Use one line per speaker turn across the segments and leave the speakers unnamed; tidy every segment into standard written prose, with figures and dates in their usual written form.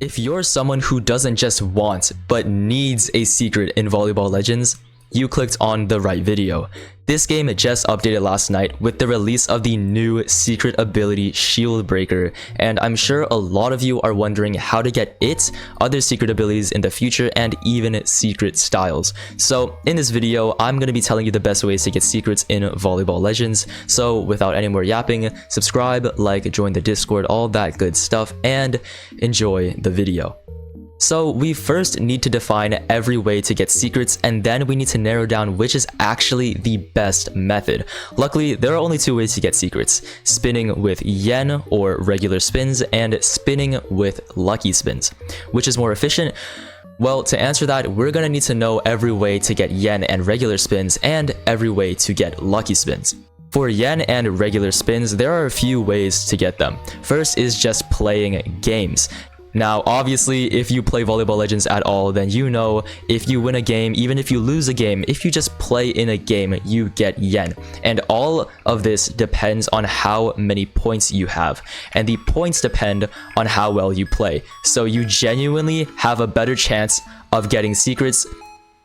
If you're someone who doesn't just want, but needs a secret in Volleyball Legends, you clicked on the right video. This game just updated last night with the release of the new secret ability Shield Breaker, and I'm sure a lot of you are wondering how to get it, other secret abilities in the future, and even secret styles. So in this video, I'm going to be telling you the best ways to get secrets in Volleyball Legends. So without any more yapping, subscribe, like, join the Discord, all that good stuff, and enjoy the video. So we first need to define every way to get secrets, and then we need to narrow down which is actually the best method. Luckily, there are only two ways to get secrets: spinning with yen or regular spins, and spinning with lucky spins. Which is more efficient? Well, to answer that, we're gonna need to know every way to get yen and regular spins, and every way to get lucky spins. For yen and regular spins, there are a few ways to get them. First is just playing games. Now, obviously, if you play Volleyball Legends at all, then you know if you win a game, even if you lose a game, if you just play in a game, you get yen. And all of this depends on how many points you have. And the points depend on how well you play. So you genuinely have a better chance of getting secrets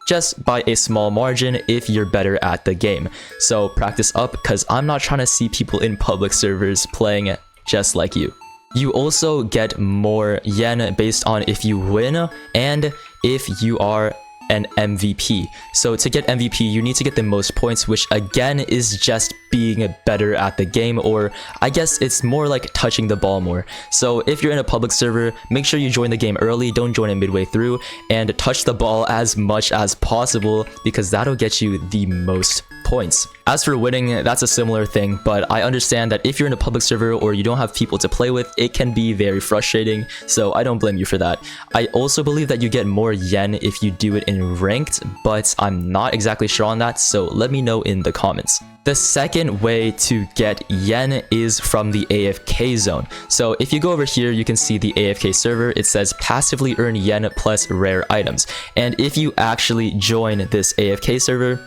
just by a small margin if you're better at the game. So practice up, because I'm not trying to see people in public servers playing just like you. You also get more yen based on if you win and if you are an MVP. So to get MVP, you need to get the most points, which again is just being better at the game, or I guess it's more like touching the ball more. So if you're in a public server, make sure you join the game early, don't join it midway through, and touch the ball as much as possible, because that'll get you the most points. As for winning, that's a similar thing, but I understand that if you're in a public server or you don't have people to play with, it can be very frustrating, so I don't blame you for that. I also believe that you get more yen if you do it in ranked, but I'm not exactly sure on that, so let me know in the comments. The second way to get yen is from the AFK zone. So if you go over here, you can see the AFK server. It says passively earn yen plus rare items. And if you actually join this AFK server,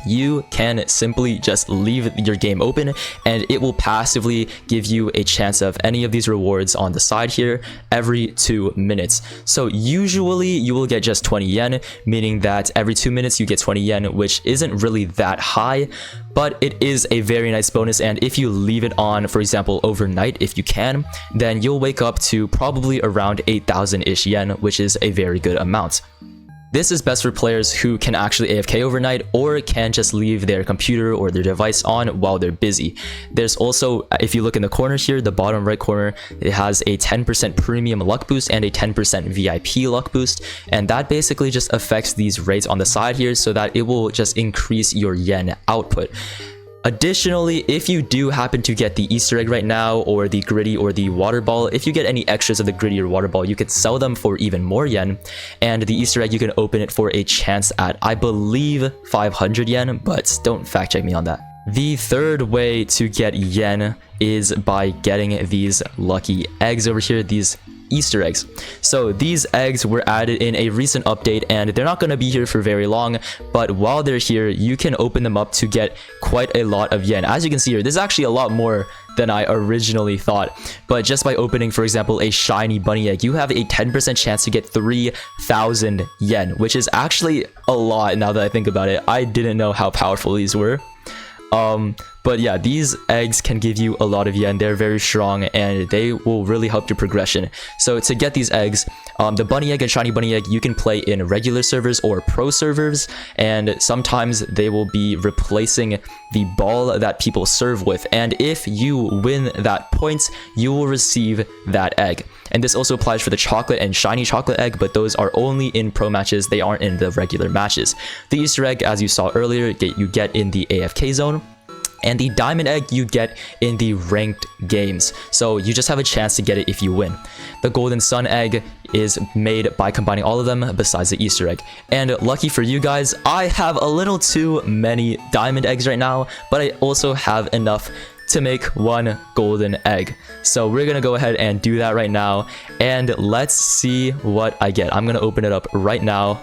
you can simply just leave your game open and it will passively give you a chance of any of these rewards on the side here every 2 minutes. So usually you will get just 20 yen, meaning that every 2 minutes you get 20 yen, which isn't really that high, but it is a very nice bonus. And if you leave it on, for example, overnight, if you can, then you'll wake up to probably around 8,000-ish yen, which is a very good amount. This is best for players who can actually AFK overnight or can just leave their computer or their device on while they're busy. There's also, if you look in the corner here, the bottom right corner, it has a 10% premium luck boost and a 10% VIP luck boost, and that basically just affects these rates on the side here so that it will just increase your yen output. Additionally, if you do happen to get the Easter egg right now, or the gritty or the water ball, if you get any extras of the gritty or water ball, you could sell them for even more yen. And the Easter egg, you can open it for a chance at, I believe, 500 yen, but don't fact check me on that. The third way to get yen is by getting these lucky eggs over here, these Easter eggs. So these eggs were added in a recent update and they're not going to be here for very long, but while they're here, you can open them up to get quite a lot of yen. As you can see here, this is actually a lot more than I originally thought, but just by opening, for example, a shiny bunny egg, you have a 10% chance to get 3,000 yen, which is actually a lot now that I think about it. I didn't know how powerful these were. But yeah, these eggs can give you a lot of yen. They're very strong and they will really help your progression. So to get these eggs, the bunny egg and shiny bunny egg, you can play in regular servers or pro servers, and sometimes they will be replacing the ball that people serve with. And if you win that point, you will receive that egg. And this also applies for the chocolate and shiny chocolate egg, but those are only in pro matches. They aren't in the regular matches. The Easter egg, as you saw earlier, you get in the AFK zone. And the diamond egg you get in the ranked games, so you just have a chance to get it if you win. The golden sun egg is made by combining all of them besides the Easter egg. And lucky for you guys, I have a little too many diamond eggs right now, but I also have enough to make one golden egg. So we're gonna go ahead and do that right now, and let's see what I get. I'm gonna open it up right now.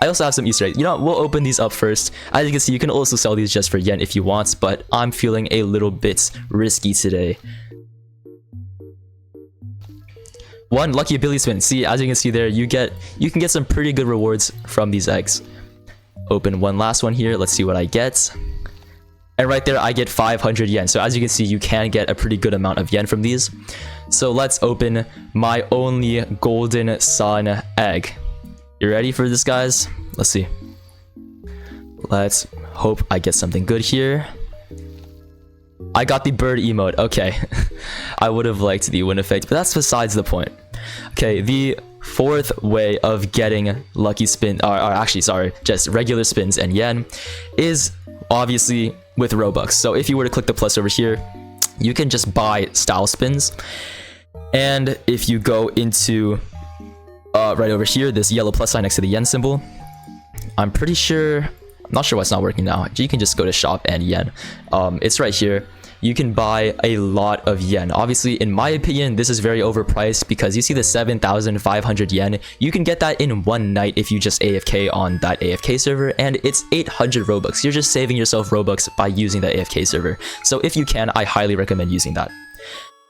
I also have some Easter eggs. You know what? We'll open these up first. As you can see, you can also sell these just for yen if you want, but I'm feeling a little bit risky today. one lucky ability spin. See, as you can see there, you can get some pretty good rewards from these eggs. Open one last one here. Let's see what I get. And right there, I get 500 yen. So as you can see, you can get a pretty good amount of yen from these. So let's open my only golden sun egg. You ready for this, guys? Let's see. Let's hope I get something good here. I got the bird emote. Okay. I would have liked the wind effect, but that's besides the point. Okay, the fourth way of getting lucky spin, or actually, sorry, just regular spins and yen, is obviously with robux. So if you were to click the plus over here, you can just buy style spins. And if you go into right over here, this yellow plus sign next to the yen symbol, I'm pretty sure, I'm not sure why it's not working now. You can just go to shop and yen. It's right here. You can buy a lot of yen. Obviously, in my opinion, this is very overpriced because you see the 7,500 yen. You can get that in one night if you just AFK on that AFK server, and it's 800 robux. You're just saving yourself robux by using the AFK server. So if you can, I highly recommend using that.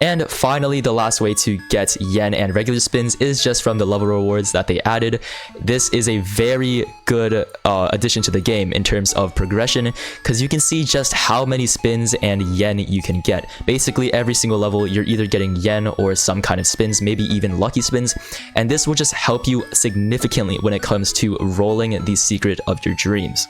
And finally, the last way to get yen and regular spins is just from the level rewards that they added. This is a very good addition to the game in terms of progression, because you can see just how many spins and yen you can get. Basically, every single level, you're either getting yen or some kind of spins, maybe even lucky spins. And this will just help you significantly when it comes to rolling the secret of your dreams.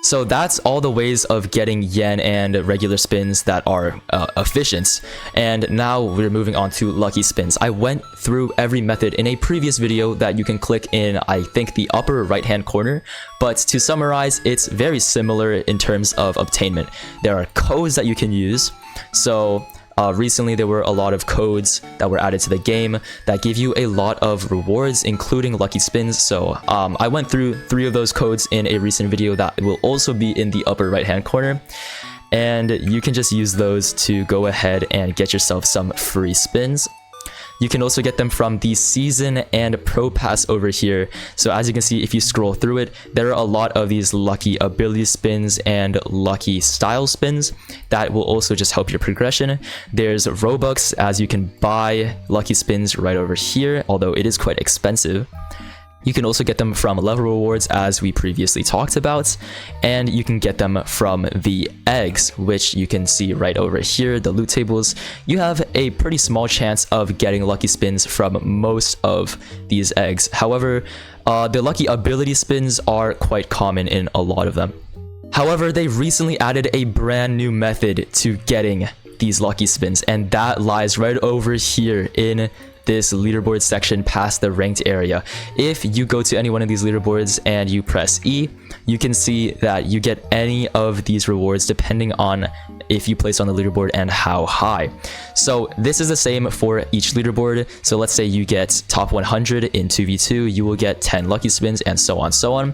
So that's all the ways of getting yen and regular spins that are efficient. And now we're moving on to lucky spins. I went through every method in a previous video that you can click in, I think, the upper right hand corner. But to summarize, it's very similar in terms of obtainment. There are codes that you can use. So recently there were a lot of codes that were added to the game that give you a lot of rewards, including lucky spins. So I went through 3 of those codes in a recent video that will also be in the upper right hand corner, and you can just use those to go ahead and get yourself some free spins. You can also get them from the season and pro pass over here. So as you can see, if you scroll through it, there are a lot of these lucky ability spins and lucky style spins that will also just help your progression. There's robux, as you can buy lucky spins right over here, although it is quite expensive. You can also get them from level rewards, as we previously talked about, and you can get them from the eggs, which you can see right over here, the loot tables. You have a pretty small chance of getting lucky spins from most of these eggs. However, the lucky ability spins are quite common in a lot of them. However, they recently added a brand new method to getting these lucky spins, and that lies right over here in this leaderboard section past the ranked area. If you go to any one of these leaderboards and you press E, you can see that you get any of these rewards depending on if you place on the leaderboard and how high. So this is the same for each leaderboard. So let's say you get top 100 in 2v2, you will get 10 lucky spins, and so on.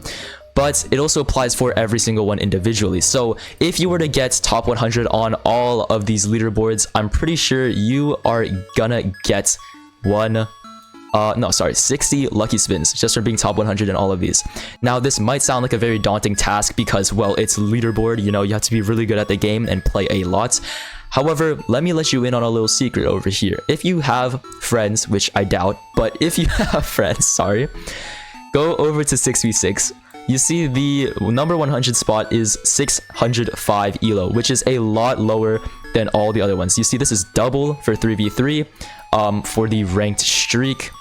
But it also applies for every single one individually. So if you were to get top 100 on all of these leaderboards, I'm pretty sure you are gonna get 60 lucky spins just for being top 100 in all of these. Now, this might sound like a very daunting task because, well, it's leaderboard, you know, you have to be really good at the game and play a lot. However, let me let you in on a little secret over here. If you have friends, which I doubt, but if you have friends, sorry, go over to 6v6. You see the number 100 spot is 605 elo, which is a lot lower than all the other ones. You see, this is double for 3v3. For the ranked streak,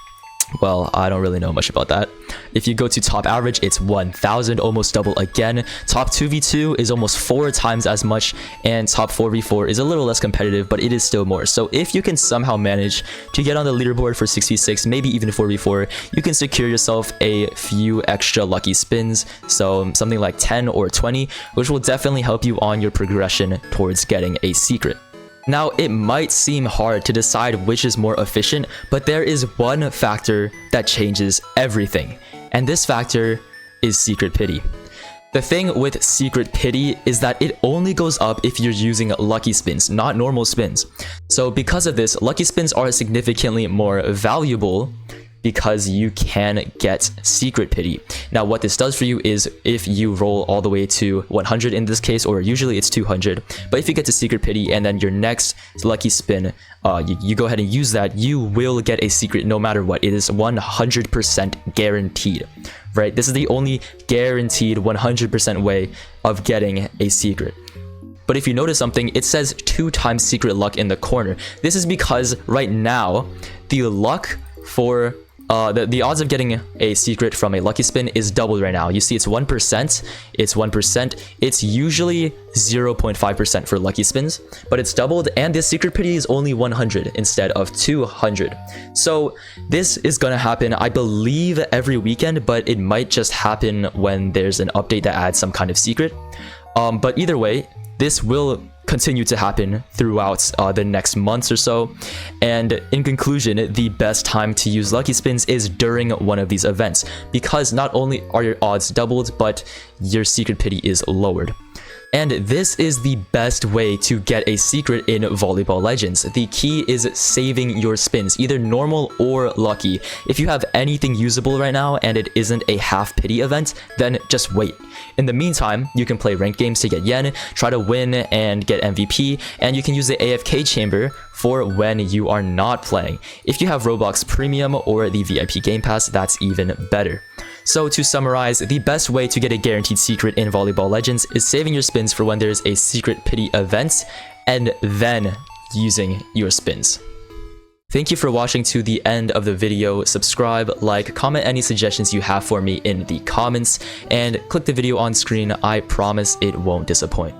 well, I don't really know much about that. If you go to top average, it's 1000, almost double again. Top 2v2 is almost 4 times as much, and top 4v4 is a little less competitive, but it is still more. So if you can somehow manage to get on the leaderboard for 6v6, maybe even 4v4, you can secure yourself a few extra lucky spins, so something like 10 or 20, which will definitely help you on your progression towards getting a secret. Now, it might seem hard to decide which is more efficient, but there is one factor that changes everything, and this factor is Secret Pity. The thing with Secret Pity is that it only goes up if you're using lucky spins, not normal spins. So because of this, lucky spins are significantly more valuable because you can get secret pity. Now what this does for you is if you roll all the way to 100 in this case, or usually it's 200, but if you get to secret pity and then your next lucky spin, you go ahead and use that, you will get a secret no matter what. It is 100% guaranteed, right? This is the only guaranteed 100% way of getting a secret. But if you notice something, it says 2 times secret luck in the corner. This is because right now, the luck for the odds of getting a secret from a lucky spin is doubled right now. You see it's 1%, it's 1%, it's usually 0.5% for lucky spins, but it's doubled, and the secret pity is only 100 instead of 200. So this is gonna happen, I believe, every weekend, but it might just happen when there's an update that adds some kind of secret. But either way, this will continue to happen throughout the next months or so. And in conclusion, the best time to use lucky spins is during one of these events, because not only are your odds doubled, but your secret pity is lowered. And this is the best way to get a secret in Volleyball Legends. The key is saving your spins, either normal or lucky. If you have anything usable right now and it isn't a half pity event, then just wait. In the meantime, you can play ranked games to get yen, try to win and get MVP, and you can use the AFK chamber for when you are not playing. If you have Roblox Premium or the VIP Game Pass, that's even better. So to summarize, the best way to get a guaranteed secret in Volleyball Legends is saving your spins for when there's a secret pity event, and then using your spins. Thank you for watching to the end of the video. Subscribe, like, comment any suggestions you have for me in the comments, and click the video on screen. I promise it won't disappoint.